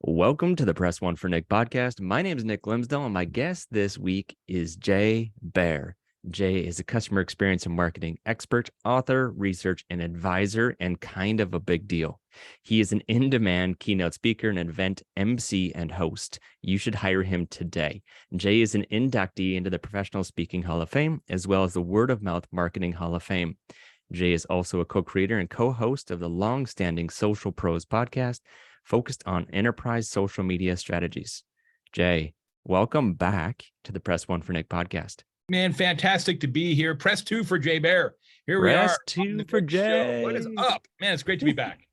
Welcome to the Press One for Nick podcast. My name is Nick Limsdale, and my guest this week is Jay Baer. Jay is a customer experience and marketing expert, author, research, and advisor, and kind of a big deal. He is an in-demand keynote speaker, an event MC, and host. You should hire him today. Jay is an inductee into the Professional Speaking Hall of Fame, as well as the Word of Mouth Marketing Hall of Fame. Jay is also a co-creator and co-host of the long-standing Social Pros podcast, focused on enterprise social media strategies. Jay, welcome back to the Press One for Nick podcast. Man, fantastic to be here. Press 2 for Jay Baer. Here we are. Press 2 for Jay. Show. What is up? Man, it's great to be back.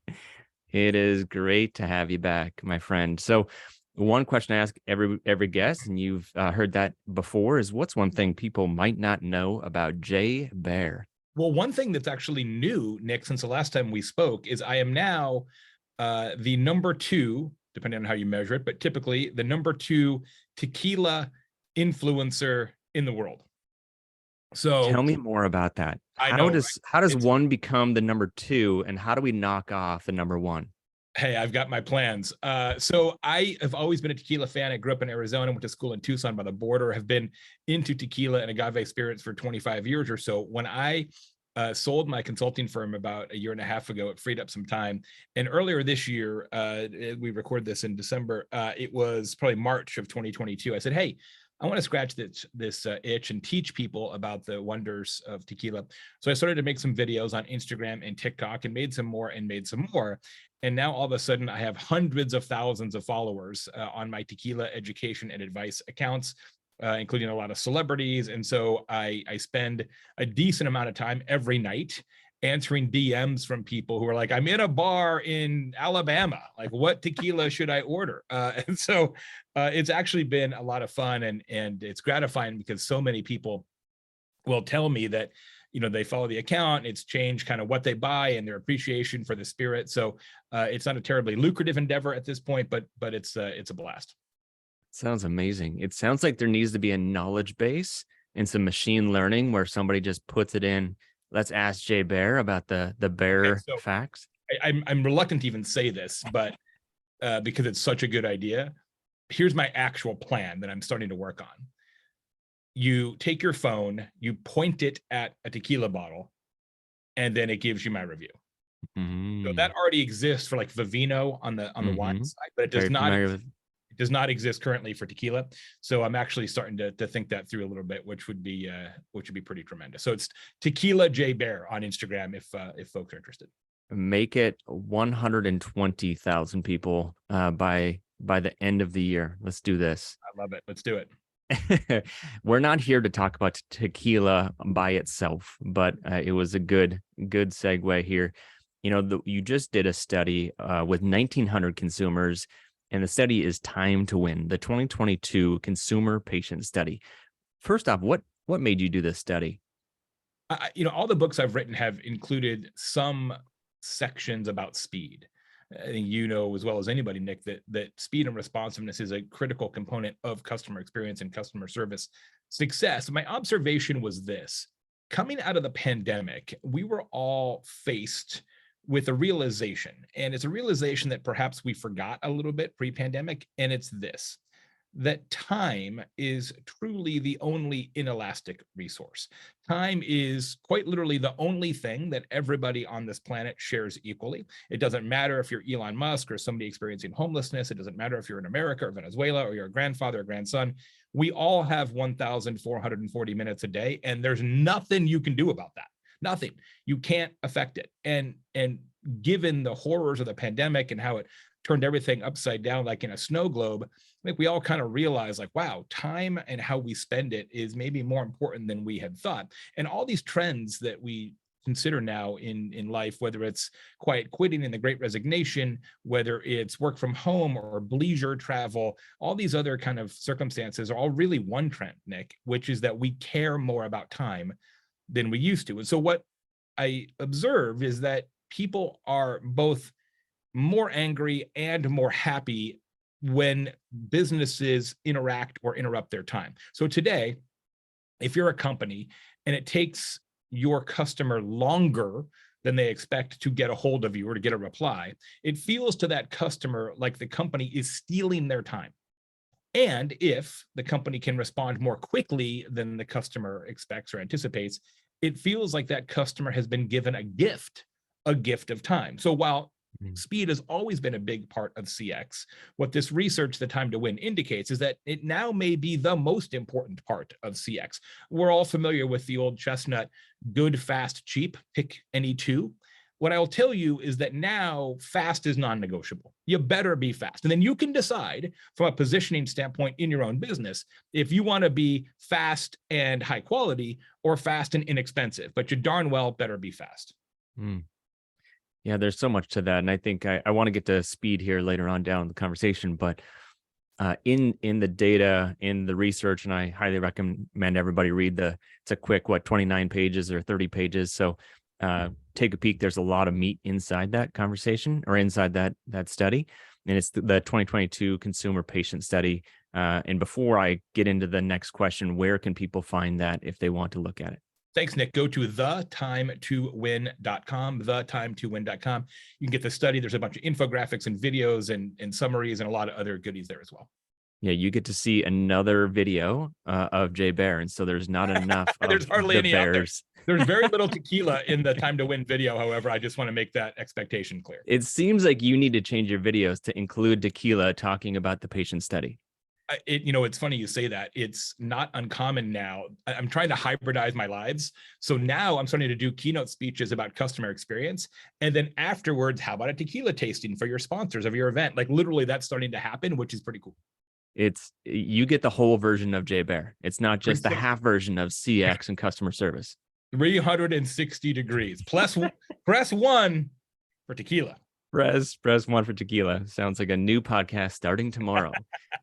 It is great to have you back, my friend. So one question I ask every guest, and you've heard that before, is what's one thing people might not know about Jay Baer? Well, one thing that's actually new, Nick, since the last time we spoke, is I am now the number 2, depending on how you measure it, but typically the number 2 tequila influencer in the world. So tell me more about that. How does one become the number 2, and how do we knock off the number 1? Hey, I've got my plans. So I have always been a tequila fan. I grew up in Arizona, went to school in Tucson by the border, have been into tequila and agave spirits for 25 years or so. When I sold my consulting firm about a year and a half ago, it freed up some time. And earlier this year, we recorded this in December, it was probably March of 2022. I said, hey, I want to scratch this itch and teach people about the wonders of tequila. So I started to make some videos on Instagram and TikTok and made some more. And now all of a sudden I have hundreds of thousands of followers on my tequila education and advice accounts, including a lot of celebrities. And so I spend a decent amount of time every night answering DMs from people who are like, I'm in a bar in Alabama, like what tequila should I order? And so it's actually been a lot of fun, and it's gratifying because so many people will tell me that, you know, they follow the account, it's changed kind of what they buy and their appreciation for the spirit. So it's not a terribly lucrative endeavor at this point, but it's a blast. Sounds amazing. It sounds like there needs to be a knowledge base and some machine learning where somebody just puts it in. Let's ask Jay Baer about the Baer facts. I'm reluctant to even say this, but because it's such a good idea. Here's my actual plan that I'm starting to work on. You take your phone, you point it at a tequila bottle, and then it gives you my review. So that already exists for like Vivino on the wine side, but it does not exist currently for tequila. So I'm actually starting to think that through a little bit, which would be pretty tremendous. So it's Tequila Jay Baer on Instagram if folks are interested. Make it 120,000 people by the end of the year. Let's do this. I love it. Let's do it. We're not here to talk about tequila by itself, but it was a good segue here. You know, you just did a study with 1,900 consumers, and the study is Time to Win, the 2022 Consumer Patient Study. First off, what made you do this study? All the books I've written have included some sections about speed. I think you know as well as anybody, Nick, that speed and responsiveness is a critical component of customer experience and customer service success. My observation was this: coming out of the pandemic, we were all faced with a realization, and it's a realization that perhaps we forgot a little bit pre-pandemic, and it's this: that time is truly the only inelastic resource. Time is quite literally the only thing that everybody on this planet shares equally. It doesn't matter if you're Elon Musk or somebody experiencing homelessness. It doesn't matter if you're in America or Venezuela or you're a grandfather or grandson. We all have 1,440 minutes a day, and there's nothing you can do about that. Nothing. You can't affect it. And given the horrors of the pandemic and how it turned everything upside down like in a snow globe, I think we all kind of realized, like, wow, time and how we spend it is maybe more important than we had thought. And all these trends that we consider now in life, whether it's quiet quitting and the Great Resignation, whether it's work from home or leisure travel, all these other kind of circumstances are all really one trend, Nick, which is that we care more about time than we used to. And so what I observe is that people are both more angry and more happy when businesses interact or interrupt their time. So today, if you're a company and it takes your customer longer than they expect to get a hold of you or to get a reply, it feels to that customer like the company is stealing their time. And if the company can respond more quickly than the customer expects or anticipates, it feels like that customer has been given a gift of time. So while Mm. speed has always been a big part of CX, what this research, the time to win, indicates is that it now may be the most important part of CX. We're all familiar with the old chestnut, good, fast, cheap, pick any two. What I'll tell you is that now fast is non-negotiable. You better be fast. And then you can decide from a positioning standpoint in your own business if you want to be fast and high quality or fast and inexpensive, but you darn well better be fast. Mm. Yeah, there's so much to that. And I think I want to get to speed here later on down the conversation, but in the data, in the research, and I highly recommend everybody read it's a quick, 29 pages or 30 pages. So take a peek. There's a lot of meat inside that conversation or inside that study. And it's the 2022 Consumer Patient Study. And before I get into the next question, where can people find that if they want to look at it? Thanks, Nick. Go to thetimetowin.com, thetimetowin.com. You can get the study. There's a bunch of infographics and videos and summaries and a lot of other goodies there as well. Yeah, you get to see another video of Jay Baer, and so there's not enough of There's hardly the any out there. Bears. There's very little tequila in the Time to Win video. However, I just want to make that expectation clear. It seems like you need to change your videos to include tequila talking about the patient study. It's funny you say that. It's not uncommon now. I'm trying to hybridize my lives. So now I'm starting to do keynote speeches about customer experience. And then afterwards, how about a tequila tasting for your sponsors of your event? Like literally that's starting to happen, which is pretty cool. You get the whole version of Jay Baer. It's not just the half version of CX and customer service. 360 degrees. Press one for tequila. Press one for tequila. Sounds like a new podcast starting tomorrow.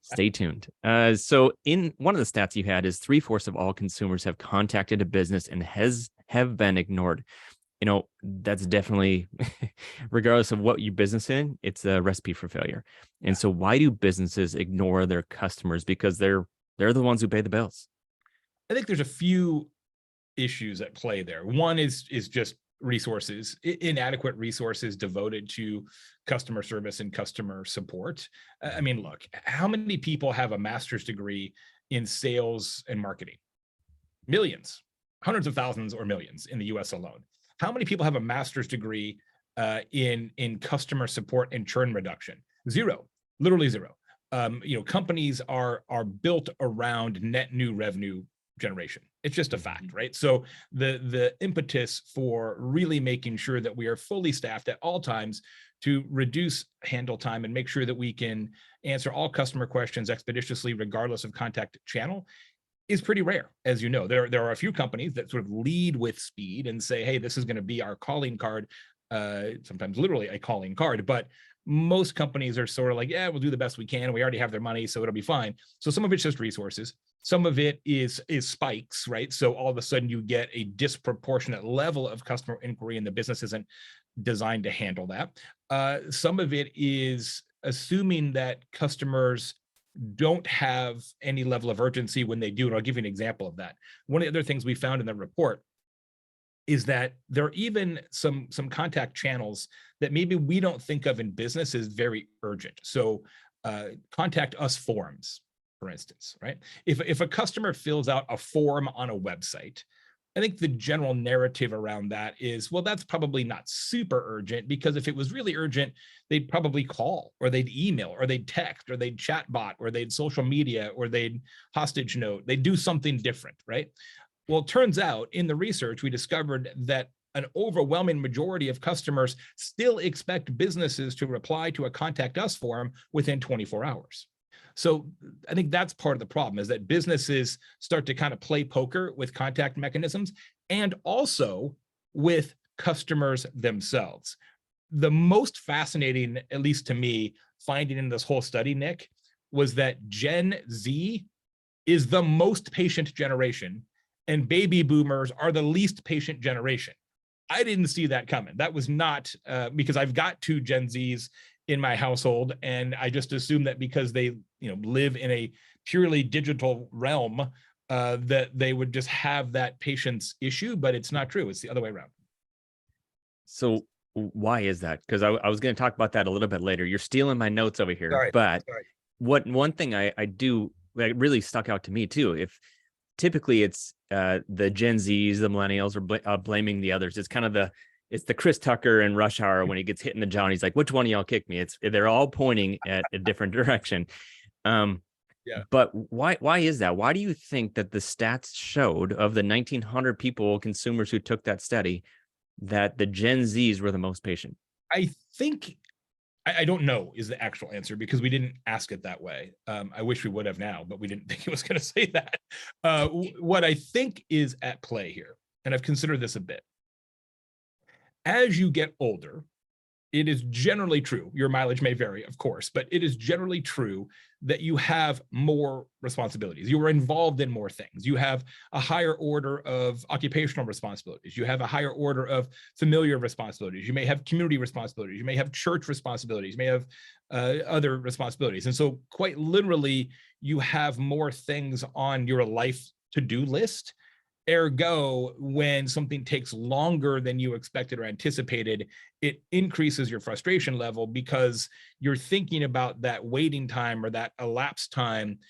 Stay tuned. So in one of the stats you had is 3/4 of all consumers have contacted a business and have been ignored. That's definitely, regardless of what your business in, it's a recipe for failure. And so why do businesses ignore their customers? Because they're the ones who pay the bills. I think there's a few issues at play there. One is just resources, inadequate resources devoted to customer service and customer support. I mean, look, how many people have a master's degree in sales and marketing? Millions, hundreds of thousands or millions in the US alone. How many people have a master's degree in customer support and churn reduction? Zero, literally zero. Companies are built around net new revenue generation. It's just a fact, right? So the impetus for really making sure that we are fully staffed at all times to reduce handle time and make sure that we can answer all customer questions expeditiously, regardless of contact channel, is pretty rare. As you know, there are a few companies that sort of lead with speed and say, hey, this is going to be our calling card, sometimes literally a calling card, but most companies are sort of like, yeah, we'll do the best we can. We already have their money, so it'll be fine. So some of it's just resources. Some of it is spikes, right? So all of a sudden you get a disproportionate level of customer inquiry and the business isn't designed to handle that. Some of it is assuming that customers don't have any level of urgency when they do. And I'll give you an example of that. One of the other things we found in the report is that there are even some contact channels that maybe we don't think of in business as very urgent. So contact us forms, for instance, right? If a customer fills out a form on a website, I think the general narrative around that is, well, that's probably not super urgent, because if it was really urgent, they'd probably call or they'd email or they'd text or they'd chat bot or they'd social media or they'd hostage note. They'd do something different, right? Well, it turns out in the research, we discovered that an overwhelming majority of customers still expect businesses to reply to a contact us form within 24 hours. So I think that's part of the problem, is that businesses start to kind of play poker with contact mechanisms and also with customers themselves. The most fascinating, at least to me, finding in this whole study, Nick, was that Gen Z is the most patient generation and baby boomers are the least patient generation. I didn't see that coming. That was not because I've got two Gen Zs in my household, and I just assume that because they live in a purely digital realm, that they would just have that patience issue, but it's not true. It's the other way around. So why is that? Because I was going to talk about that a little bit later. You're stealing my notes over here. Sorry. But Sorry. one thing I do that really stuck out to me too, if typically it's the Gen Zs, the millennials are blaming the others. It's kind of it's the Chris Tucker in Rush Hour when he gets hit in the jaw and he's like, which one of y'all kicked me? They're all pointing at a different direction. Um, Yeah. but why is that? Why do you think that the stats showed of the 1,900 people, consumers who took that study, that the Gen Zs were the most patient? I think I don't know is the actual answer because we didn't ask it that way. I wish we would have now, but we didn't think it was going to say that. What I think is at play here, and I've considered this a bit, as you get older, it is generally true. Your mileage may vary, of course, but it is generally true that you have more responsibilities. You are involved in more things. You have a higher order of occupational responsibilities. You have a higher order of familiar responsibilities. You may have community responsibilities. You may have church responsibilities. You may have other responsibilities. And so quite literally, you have more things on your life to-do list. Ergo, when something takes longer than you expected or anticipated, it increases your frustration level because you're thinking about that waiting time or that elapsed time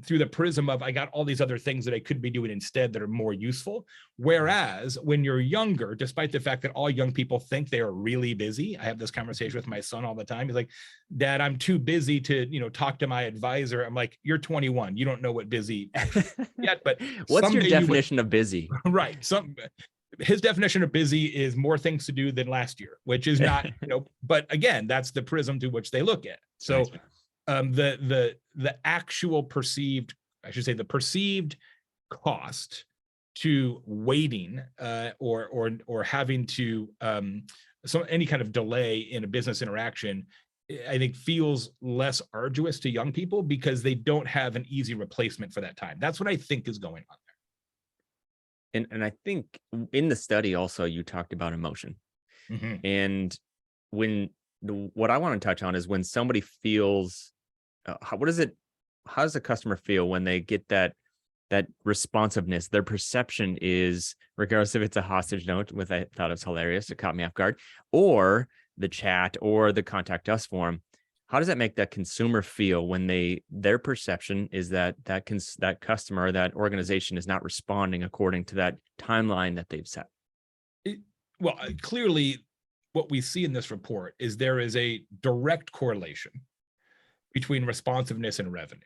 through the prism of I got all these other things that I could be doing instead that are more useful. Whereas when you're younger, despite the fact that all young people think they are really busy, I have this conversation with my son all the time. He's like, Dad, I'm too busy to, talk to my advisor. I'm like, you're 21. You don't know what busy yet, but What's your someday definition of busy? right. His definition of busy is more things to do than last year, which is not, but again, that's the prism to which they look at. So the actual perceived, I should say, the perceived cost to waiting or having to any kind of delay in a business interaction, I think feels less arduous to young people because they don't have an easy replacement for that time. That's what I think is going on And I think in the study also you talked about emotion. there. And what I want to touch on is when somebody feels how does the customer feel when they get that responsiveness? Their perception is, regardless if it's a hostage note, which I thought it was hilarious, it caught me off guard, or the chat or the contact us form. How does that make that consumer feel when their perception is that customer or that organization is not responding according to that timeline that they've set? Clearly, what we see in this report is there is a direct correlation between responsiveness and revenue.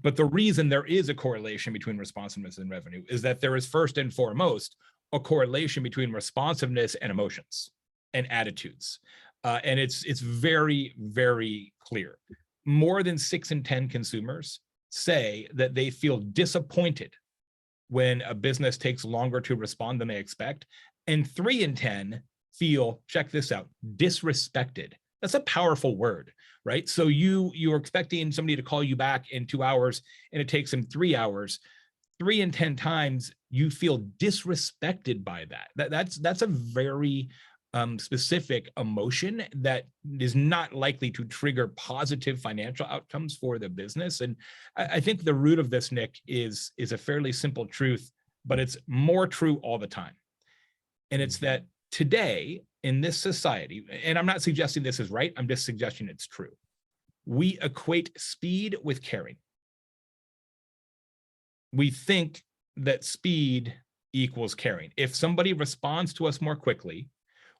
But the reason there is a correlation between responsiveness and revenue is that there is first and foremost a correlation between responsiveness and emotions and attitudes. And it's very, very clear. More than 6 in 10 consumers say that they feel disappointed when a business takes longer to respond than they expect. And 3 in 10 feel, check this out, disrespected. That's a powerful word, right? So you're expecting somebody to call you back in 2 hours and it takes them 3 hours. 3 in 10 times you feel disrespected by that. That's a very specific emotion that is not likely to trigger positive financial outcomes for the business. And I think the root of this, Nick, is a fairly simple truth, but it's more true all the time. And it's that today in this society, and I'm not suggesting this is right, I'm just suggesting it's true, we equate speed with caring. We think that speed equals caring. If somebody responds to us more quickly,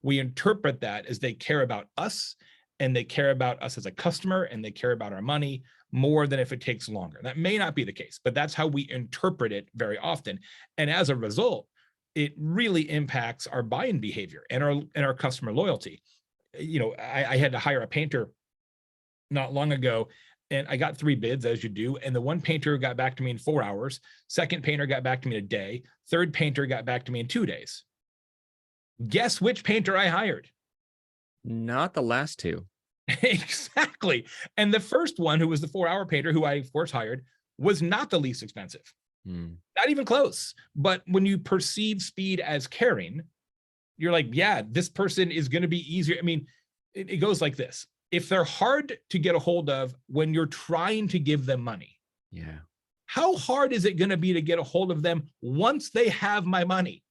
we interpret that as they care about us and they care about us as a customer and they care about our money more than if it takes longer. That may not be the case, but that's how we interpret it very often. And as a result, it really impacts our buying behavior and our customer loyalty. I had to hire a painter not long ago, and I got 3 bids, as you do. And the one painter got back to me in 4 hours. Second painter got back to me in a day. Third painter got back to me in 2 days. Guess which painter I hired? Not the last 2. Exactly. And the first one, who was the 4-hour painter, who I, of course, hired, was not the least expensive. Not even close. But when you perceive speed as caring, you're like, yeah, this person is going to be easier. I mean, it goes like this. If they're hard to get a hold of when you're trying to give them money, how hard is it going to be to get a hold of them once they have my money?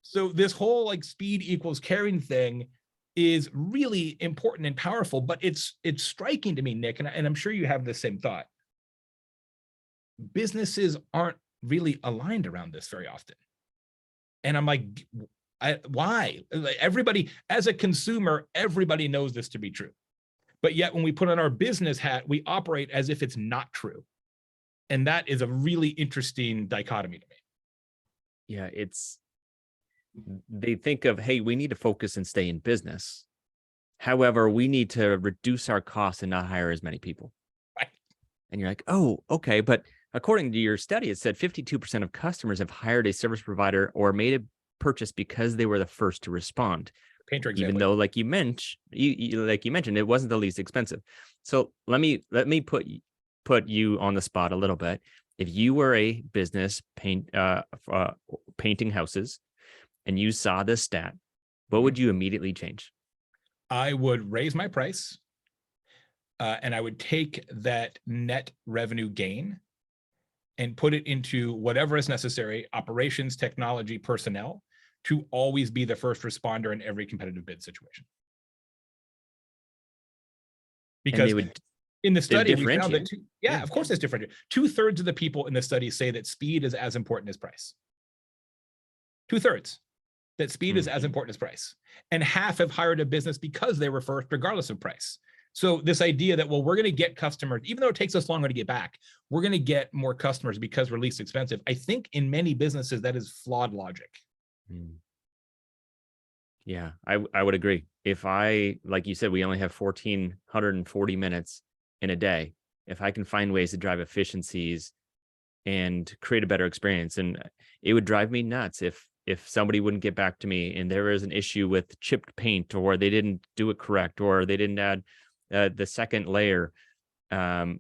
So this whole like speed equals caring thing is really important and powerful, but it's striking to me, Nick, and I'm sure you have the same thought. Businesses aren't really aligned around this very often. And I'm like, why? Like everybody, as a consumer, everybody knows this to be true. But yet when we put on our business hat, we operate as if it's not true. And that is a really interesting dichotomy to me. Yeah, they think of, hey, we need to focus and stay in business. However, we need to reduce our costs and not hire as many people. Right. And you're like, oh, okay. But according to your study, it said 52% of customers have hired a service provider or made a purchase because they were the first to respond. Painter example. Even though, like you mentioned, it wasn't the least expensive. So let me put you on the spot a little bit. If you were a business painting houses and you saw this stat, what would you immediately change? I would raise my price, and I would take that net revenue gain and put it into whatever is necessary, operations, technology, personnel, to always be the first responder in every competitive bid situation. Because in the study, we found that, of course it's different. 2/3 of the people in the study say that speed is as important as price. 2/3. That speed is as important as price. And half have hired a business because they were first, regardless of price. So this idea that, well, we're going to get customers, even though it takes us longer to get back, we're going to get more customers because we're least expensive. I think in many businesses, that is flawed logic. Yeah, I would agree. If like you said, we only have 1,440 minutes in a day. If I can find ways to drive efficiencies and create a better experience, and it would drive me nuts if somebody wouldn't get back to me and there was an issue with chipped paint, or they didn't do it correct, or they didn't add the second layer, and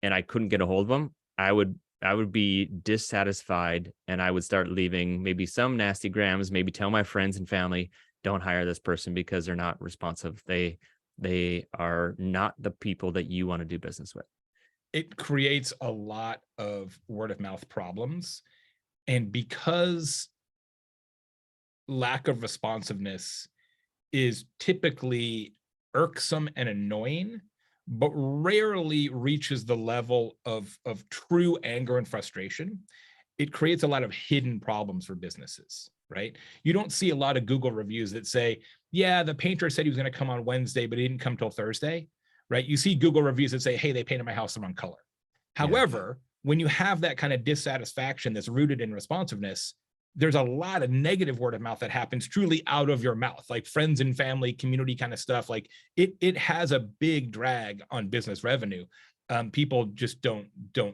I couldn't get a hold of them, I would be dissatisfied, and I would start leaving maybe some nasty grams, maybe tell my friends and family, don't hire this person because they're not responsive. They are not the people that you want to do business with. It creates a lot of word of mouth problems. And because lack of responsiveness is typically irksome and annoying, but rarely reaches the level of true anger and frustration, it creates a lot of hidden problems for businesses, right? You don't see a lot of Google reviews that say, yeah, the painter said he was going to come on Wednesday, but he didn't come till Thursday, right? You see Google reviews that say, hey, they painted my house the wrong color. However, when you have that kind of dissatisfaction that's rooted in responsiveness, there's a lot of negative word of mouth that happens truly out of your mouth, like friends and family, community kind of stuff. Like it has a big drag on business revenue. People just don't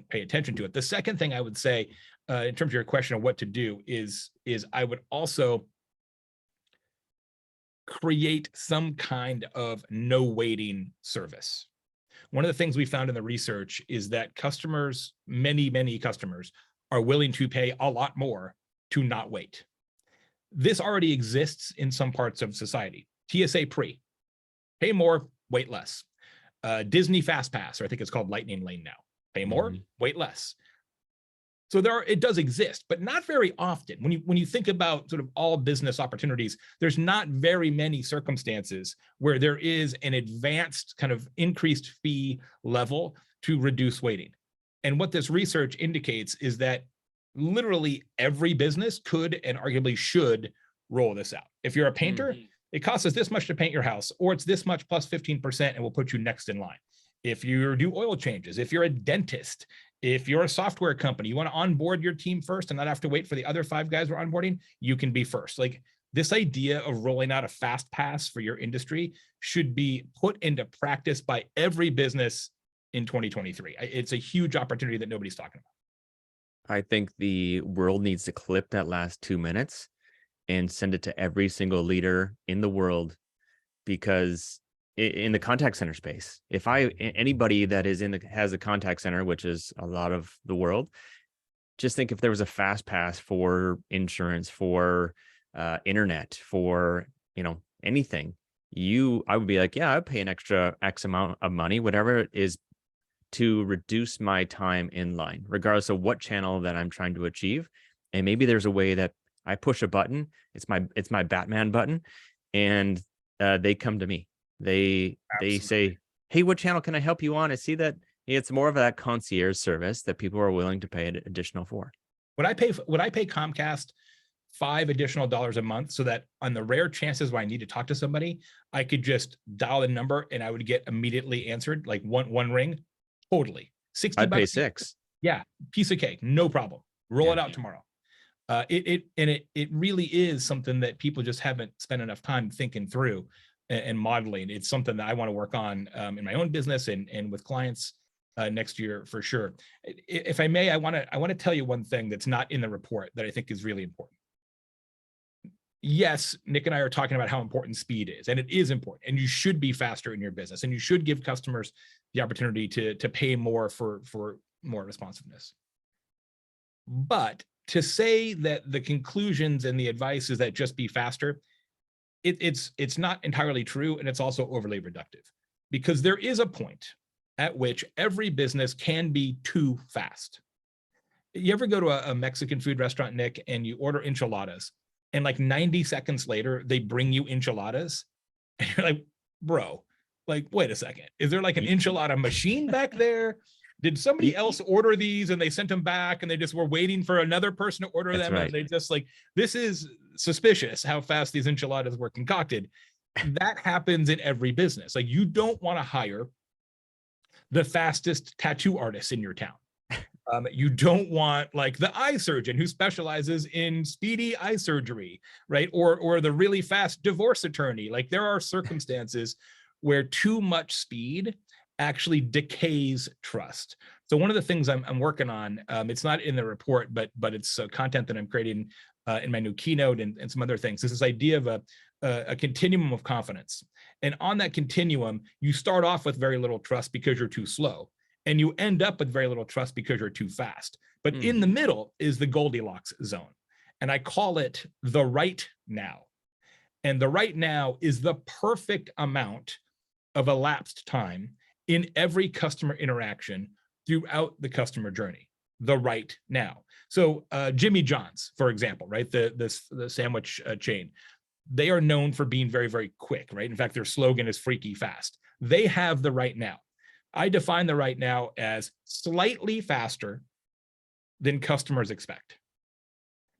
pay attention to it. The second thing I would say, in terms of your question of what to do, is I would also create some kind of no waiting service. One of the things we found in the research is that customers, many customers, are willing to pay a lot more to not wait. This already exists in some parts of society. TSA pre, pay more, wait less. Disney Fast Pass, or I think it's called Lightning Lane now. Pay more, wait less. So it does exist, but not very often. When you think about sort of all business opportunities, there's not very many circumstances where there is an advanced kind of increased fee level to reduce waiting. And what this research indicates is that literally every business could and arguably should roll this out. If you're a painter, it costs us this much to paint your house, or it's this much plus 15%, and we'll put you next in line. If you do oil changes, if you're a dentist, if you're a software company, you want to onboard your team first and not have to wait for the other 5 guys we're onboarding, you can be first. Like this idea of rolling out a fast pass for your industry should be put into practice by every business in 2023. It's a huge opportunity that nobody's talking about. I think the world needs to clip that last 2 minutes and send it to every single leader in the world, because in the contact center space, if anybody that is has a contact center, which is a lot of the world, just think if there was a fast pass for insurance, for internet, for anything, I would be like, yeah, I'd pay an extra X amount of money, whatever it is, to reduce my time in line, regardless of what channel that I'm trying to achieve. And maybe there's a way that I push a button. It's my Batman button, and they come to me. They Absolutely. say, "Hey, what channel can I help you on?" I see that it's more of that concierge service that people are willing to pay additional for. Would I pay Comcast $5 additional a month so that on the rare chances where I need to talk to somebody, I could just dial a number and I would get immediately answered, like one ring? Totally. 60 I'd pay bucks. 6. Yeah, piece of cake, no problem. Roll Yeah. it out tomorrow. It really is something that people just haven't spent enough time thinking through and modeling. It's something that I want to work on in my own business and with clients next year for sure. If I may, I want to tell you one thing that's not in the report that I think is really important. Yes, Nick and I are talking about how important speed is, and it is important, and you should be faster in your business, and you should give customers the opportunity to pay more for more responsiveness. But to say that the conclusions and the advice is that just be faster, it's not entirely true, and it's also overly reductive, because there is a point at which every business can be too fast. You ever go to a Mexican food restaurant, Nick, and you order enchiladas, and like 90 seconds later, they bring you enchiladas, and you're like, bro, like, wait a second. Is there like an enchilada machine back there? Did somebody else order these and they sent them back and they just were waiting for another person to order them? Right. And they just like, this is suspicious how fast these enchiladas were concocted. That happens in every business. Like, you don't want to hire the fastest tattoo artist in your town. You don't want like the eye surgeon who specializes in speedy eye surgery, right? Or the really fast divorce attorney. Like, there are circumstances where too much speed actually decays trust. So one of the things I'm working on, it's not in the report, but it's content that I'm creating in my new keynote and some other things. Is this idea of a continuum of confidence. And on that continuum, you start off with very little trust because you're too slow. And you end up with very little trust because you're too fast. But in the middle is the Goldilocks zone. And I call it the right now. And the right now is the perfect amount of elapsed time in every customer interaction throughout the customer journey. The right now. So Jimmy John's, for example, right? The sandwich chain. They are known for being very, very quick, right? In fact, their slogan is freaky fast. They have the right now. I define the right now as slightly faster than customers expect.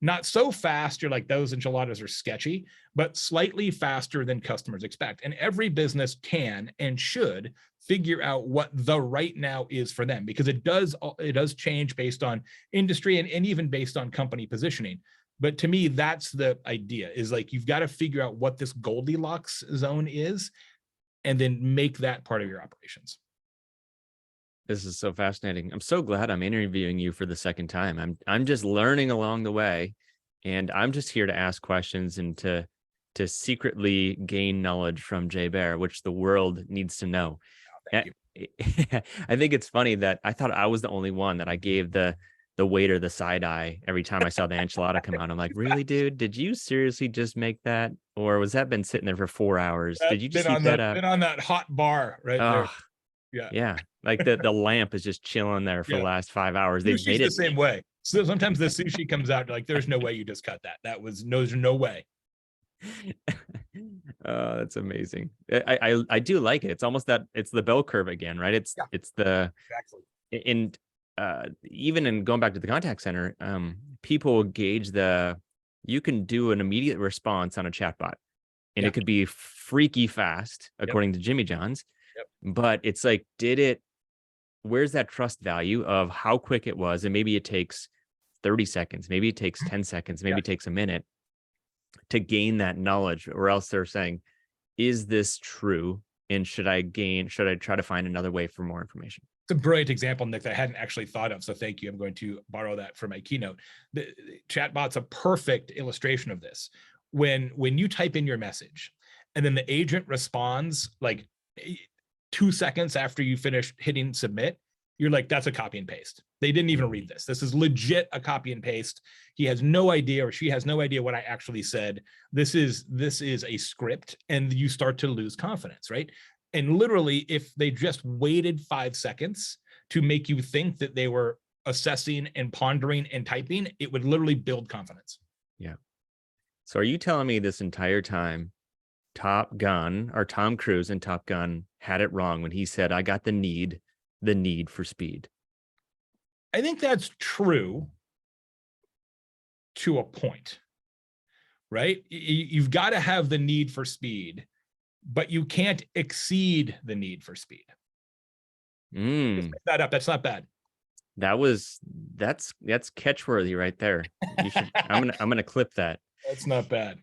Not so fast, you're like, those enchiladas are sketchy, but slightly faster than customers expect. And every business can and should figure out what the right now is for them, because it does change based on industry and even based on company positioning. But to me, that's the idea, is like, you've got to figure out what this Goldilocks zone is and then make that part of your operations. This is so fascinating. I'm so glad I'm interviewing you for the second time. I'm just learning along the way, and I'm just here to ask questions and to secretly gain knowledge from Jay Baer, which the world needs to know. Oh, thank you. I think it's funny that I thought I was the only one that I gave the waiter the side eye every time I saw the enchilada come out. I'm like, really, dude? Did you seriously just make that, or was that been sitting there for 4 hours? Did you just heat that up? Been on that hot bar right there. Yeah. Like the lamp is just chilling there for the last 5 hours. They've made it it the same way. So sometimes the sushi comes out, like, there's no way you just cut that. There's no way. Oh, that's amazing. I do like it. It's almost that it's the bell curve again, right? It's the exactly. And even in going back to the contact center, people gauge you can do an immediate response on a chatbot, and it could be freaky fast according to Jimmy John's. But it's like, where's that trust value of how quick it was? And maybe it takes 30 seconds, maybe it takes 10 seconds, maybe it takes a minute to gain that knowledge, or else they're saying, is this true? And should I try to find another way for more information? It's a brilliant example, Nick, that I hadn't actually thought of. So thank you. I'm going to borrow that for my keynote. The chatbot's a perfect illustration of this. When you type in your message and then the agent responds like 2 seconds after you finish hitting submit, you're like, that's a copy and paste. They didn't even read this. This is legit a copy and paste. He has no idea, or she has no idea what I actually said. This is a script, and you start to lose confidence, right? And literally, if they just waited 5 seconds to make you think that they were assessing and pondering and typing, it would literally build confidence. Yeah. So are you telling me this entire time Top Gun or Tom Cruise in Top Gun had it wrong when he said, I got the need for speed? I think that's true to a point, right? You've got to have the need for speed, but you can't exceed the need for speed. Just Mm, make that up. That's not bad. that's catchworthy right there. You should I'm gonna clip that. That's not bad.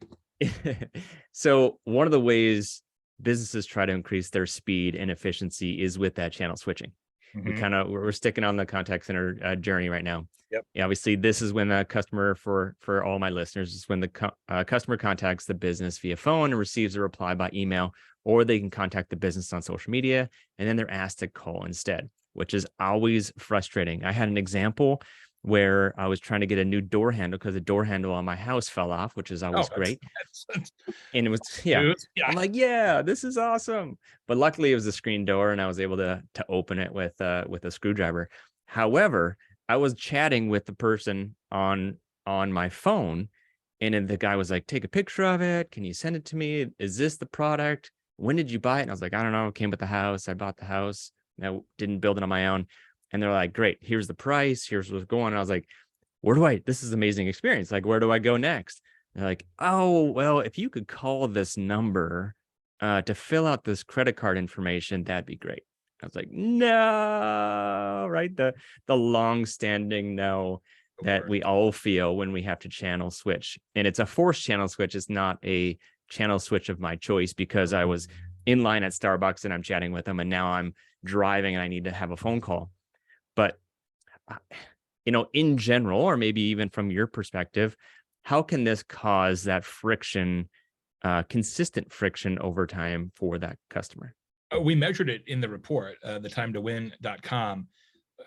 So one of the ways businesses try to increase their speed and efficiency is with that channel switching. Mhm. We're sticking on the contact center journey right now. Yep. Yeah, obviously this is when the customer, for all my listeners, is when the customer contacts the business via phone and receives a reply by email, or they can contact the business on social media, and then they're asked to call instead, which is always frustrating. I had an example where I was trying to get a new door handle because the door handle on my house fell off, which is Oh, always that's great. that's And it was, yeah. news. Yeah. I'm like, yeah, this is awesome. But luckily it was a screen door and I was able to open it with a screwdriver. However, I was chatting with the person on my phone, and then the guy was like, take a picture of it. Can you send it to me? Is this the product? When did you buy it? And I was like, I don't know. It came with the house. I bought the house. I didn't build it on my own. And they're like, great, here's the price. Here's what's going on. And I was like, this is amazing experience. Like, where do I go next? They're like, oh, well, if you could call this number to fill out this credit card information, that'd be great. I was like, no, right? The long-standing no Go that for it. we all feel when we have to channel switch. And it's a forced channel switch. It's not a channel switch of my choice because I was in line at Starbucks and I'm chatting with them, and now I'm driving and I need to have a phone call. But uh, in general, or maybe even from your perspective, how can this cause that friction, consistent friction over time for that customer? We measured it in the report, theTimeToWin.com.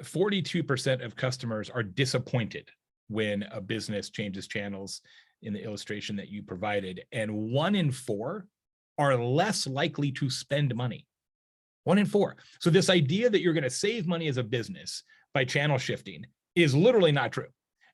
42% of customers are disappointed when a business changes channels in the illustration that you provided, and 1 in 4 are less likely to spend money. 1 in 4. So this idea that you're going to save money as a business by channel shifting is literally not true.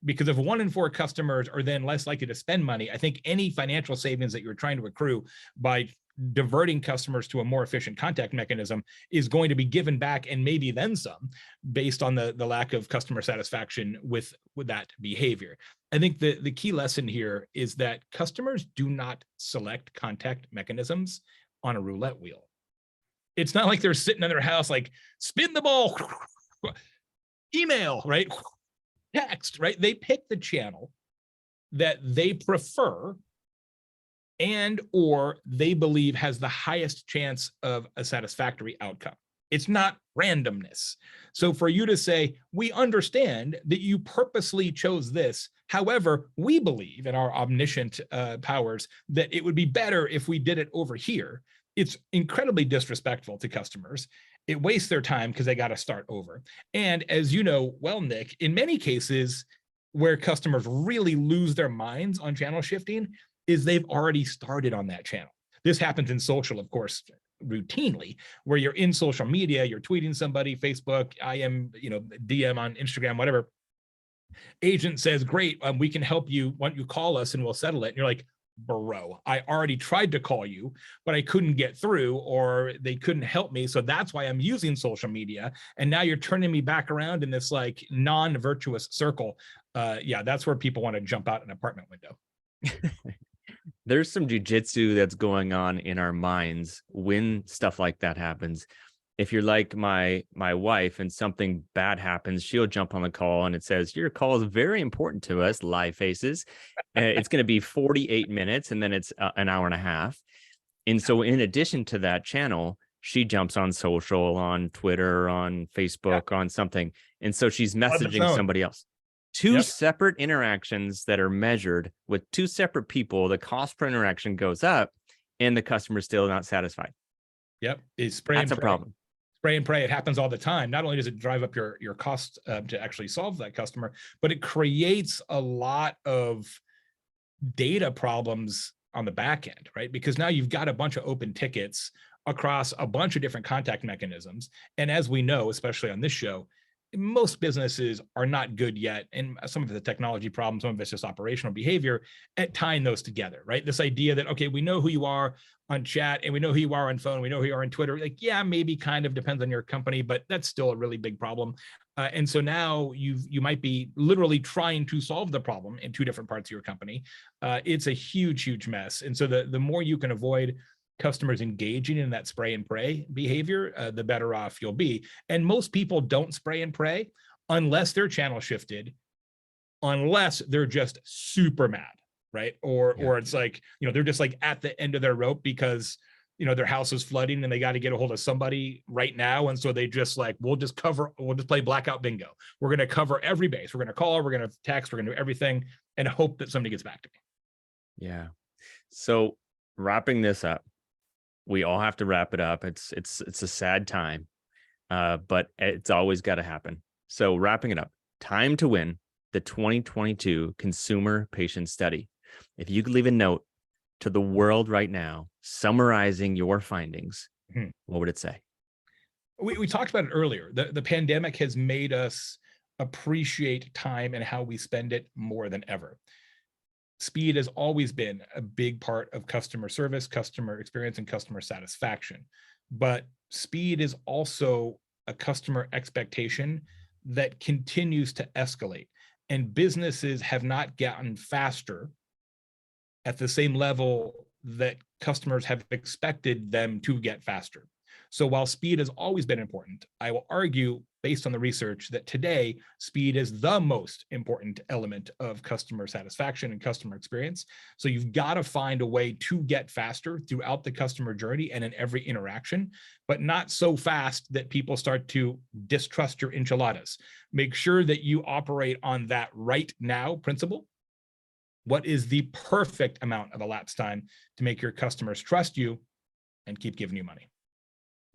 Because if 1 in 4 customers are then less likely to spend money, I think any financial savings that you're trying to accrue by diverting customers to a more efficient contact mechanism is going to be given back, and maybe then some, based on the lack of customer satisfaction with that behavior. I think the key lesson here is that customers do not select contact mechanisms on a roulette wheel. It's not like they're sitting in their house like, spin the ball, email, right? Text, right? They pick the channel that they prefer and or they believe has the highest chance of a satisfactory outcome. It's not randomness. So for you to say, we understand that you purposely chose this, however, we believe in our omniscient powers that it would be better if we did it over here, it's incredibly disrespectful to customers. It wastes their time because they got to start over. And as you know well, Nick, in many cases where customers really lose their minds on channel shifting is they've already started on that channel. This happens in social, of course, routinely, where you're in social media, you're tweeting somebody, Facebook, DM on Instagram, whatever. Agent says, great, we can help you. Why don't you call us and we'll settle it? And you're like, bro, I already tried to call you, but I couldn't get through, or they couldn't help me. So that's why I'm using social media. And now you're turning me back around in this like non-virtuous circle. Yeah, that's where people want to jump out an apartment window. There's some jujitsu that's going on in our minds when stuff like that happens. If you're like my wife and something bad happens, she'll jump on the call and it says, your call is very important to us, live faces. It's going to be 48 minutes and then it's an hour and a half. And so in addition to that channel, she jumps on social, on Twitter, on Facebook, on something. And so she's messaging somebody else. Two separate interactions that are measured with two separate people. The cost per interaction goes up and the customer's still not satisfied. Yep. It's spray That's and a pray. problem. Spray and pray. It happens all the time. Not only does it drive up your cost to actually solve that customer, but it creates a lot of data problems on the back end, right? Because now you've got a bunch of open tickets across a bunch of different contact mechanisms. And as we know, especially on this show, most businesses are not good yet, and some of the technology problems, some of it's just operational behavior, at tying those together, right? This idea that, okay, we know who you are on chat and we know who you are on phone, we know who you are on Twitter. Like, yeah, maybe kind of depends on your company, but that's still a really big problem. And so now you might be literally trying to solve the problem in two different parts of your company. It's a huge mess. And so the more you can avoid customers engaging in that spray and pray behavior, the better off you'll be. And most people don't spray and pray unless they're channel shifted, unless they're just super mad, right? Or it's like, they're just like at the end of their rope because their house is flooding and they got to get a hold of somebody right now. And so they just like, we'll just play blackout bingo. We're going to cover every base. We're going to call, we're going to text, we're going to do everything and hope that somebody gets back to me. Yeah. So wrapping this up, we all have to wrap it up. It's a sad time, but it's always got to happen. So wrapping it up, time to win the 2022 Consumer Patient Study. If you could leave a note to the world right now, summarizing your findings, what would it say? We talked about it earlier. The pandemic has made us appreciate time and how we spend it more than ever. Speed has always been a big part of customer service, customer experience, and customer satisfaction. But speed is also a customer expectation that continues to escalate. And businesses have not gotten faster at the same level that customers have expected them to get faster. So while speed has always been important, I will argue, based on the research, that today speed is the most important element of customer satisfaction and customer experience. So you've got to find a way to get faster throughout the customer journey and in every interaction, but not so fast that people start to distrust your enchiladas. Make sure that you operate on that right now principle. What is the perfect amount of elapsed time to make your customers trust you and keep giving you money?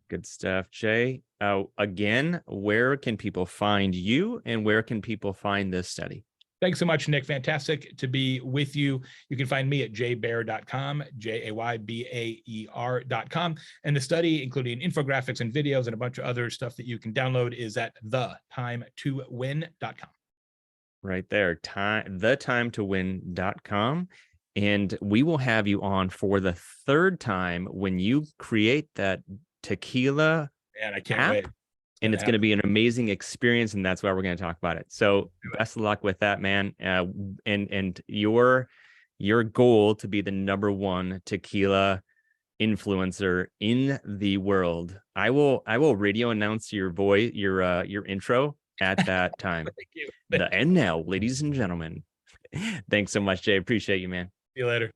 Good stuff, Jay. Again, where can people find you and where can people find this study? Thanks so much, Nick. Fantastic to be with you. You can find me at jaybaer.com, JAYBAER.com. And the study, including infographics and videos and a bunch of other stuff that you can download, is at thetimetowin.com. Right there, thetimetowin.com. And we will have you on for the third time when you create that tequila And I can't app, wait. and it's going to be an amazing experience, and that's why we're going to talk about it. So best of luck with that, man. And your goal to be the #1 tequila influencer in the world. I will radio announce your intro at that time. Thank you. And now, ladies and gentlemen, thanks so much, Jay. Appreciate you, man. See you later.